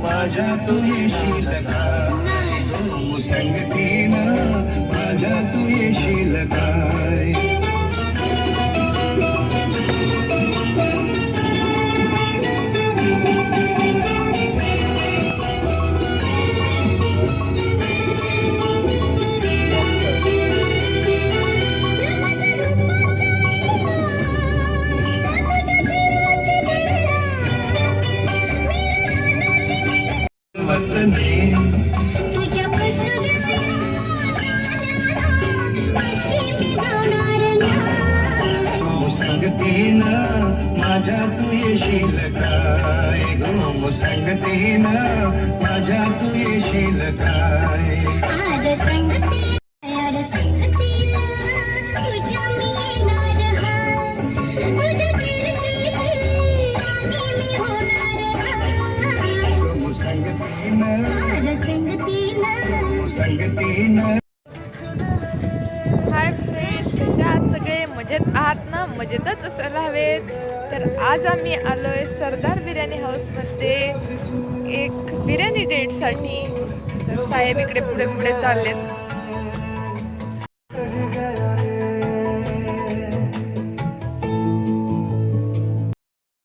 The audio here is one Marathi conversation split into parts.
माझ्या तू येशील काय गो संगतीनं माझ्या तू येशील काय संगतीनं माझ्या तू येशील काय गो संगतीनं माझ्या तू येशील काय संगतीनं. हाय फ्रेंड्स, कसे आहात सगळे? मजेत आहात ना? मजेतच असायला हवेत. तर आज आम्ही आलोय सरदार बिर्याणी हाऊसमध्ये एक बिर्याणी डेटसाठी. तर साहेब इकडे पुढे पुढे चाललेत.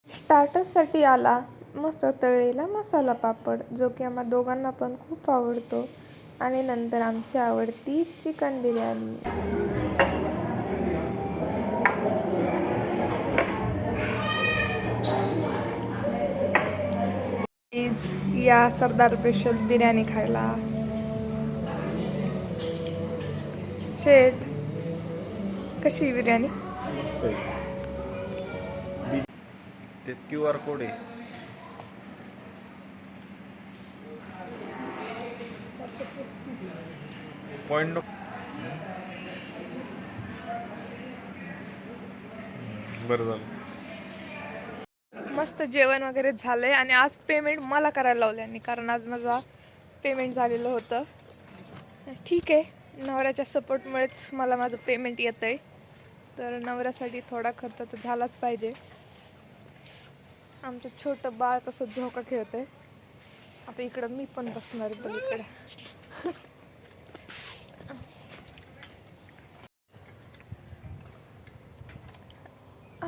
स्टार्टरसाठी आला मस्त तळलेला मसाला पापड, जो की आम्हा दोघांना पण खूप आवडतो. आणि नंतर आमची आवडती चिकन बिर्याणी. प्लीज या सरदार स्पेशल बिर्याणी खायला. शेठ, कशी बिर्याणी? ते QR कोड आहे. पॉइंट बरं झालं. मस्त जेवण वगैरे झालंय आणि आज पेमेंट मला करायला लावल्याने, कारण आज माझा पेमेंट झालेलं होतं. ठीक आहे, नवऱ्याच्या सपोर्टमुळेच मला माझं पेमेंट येतं आहे. तर नवऱ्यासाठी थोडा खर्च तर झालाच पाहिजे. आमचं छोटं बाळ कसं झोका खेळत आहे. आता इकडं मी पण बसणार आहे पलीकडे.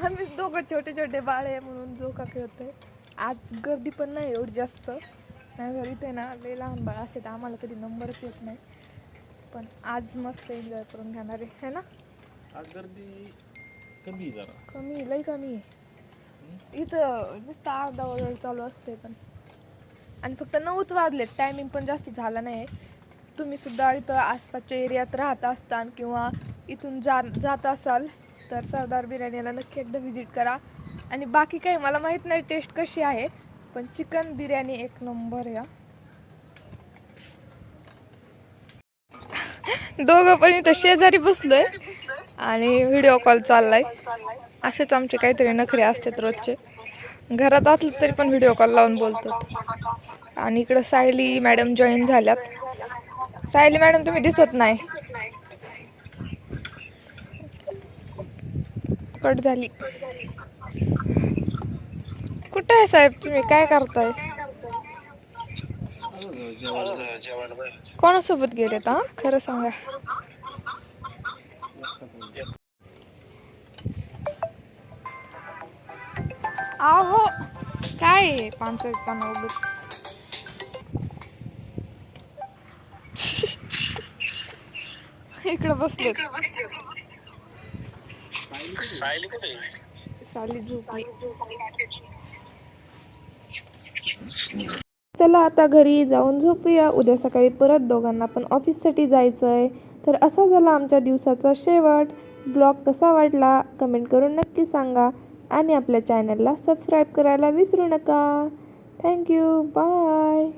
आम्ही दोघं छोटे छोटे बाळ आहे म्हणून झोका खेळतोय. आज गर्दी पण नाही एवढी जास्त, नाही घरी ते ना लई लहान बाळ असते तर आम्हाला कधी नंबरच येत नाही. पण आज मस्त एन्जॉय करून घेणार आहे ना. आज गर्दी कमी जरा, कमी, लई कमी आहे. इथं नुसतं अर्धा वगैरे चालू असते पण. आणि फक्त 9च वाजले, टायमिंग पण जास्त झाला नाही. तुम्ही सुद्धा इथं आसपासच्या एरियात राहत असताल किंवा इथून जात असाल तर सरदार बिर्याणीला नक्की एकदा व्हिजिट करा. आणि बाकी काही मला माहीत नाही टेस्ट कशी आहे, पण चिकन बिर्याणी एक नंबर आहे. दोघं पण इथं शेजारी बसलोय आणि व्हिडिओ कॉल चाललाय. असेच आमचे काहीतरी नखरे असतात रोजचे. घरात असलं तरी पण व्हिडिओ कॉल लावून बोलतो. आणि इकडं सायली मॅडम जॉईन झाल्यात. सायली मॅडम तुम्ही दिसत नाही. कट झाली. कुठे आहे साहेब तुम्ही? काय करताय? कोणासोबत गेलेत? हा खरं सांगा. आहो काय पांचटपणा उगच. इकडे बसलेत. साली झोपली. चला आता घरी जाऊन झोपूया. उद्या सकाळी परत दोघांना पण ऑफिससाठी जायचं आहे. तर असा झाला आमच्या दिवसाचा शेवट. ब्लॉग कसा वाटला कमेंट करून नक्की सांगा. आणि आपल्या चॅनलला सबस्क्राईब करायला विसरू नका. Thank you, bye.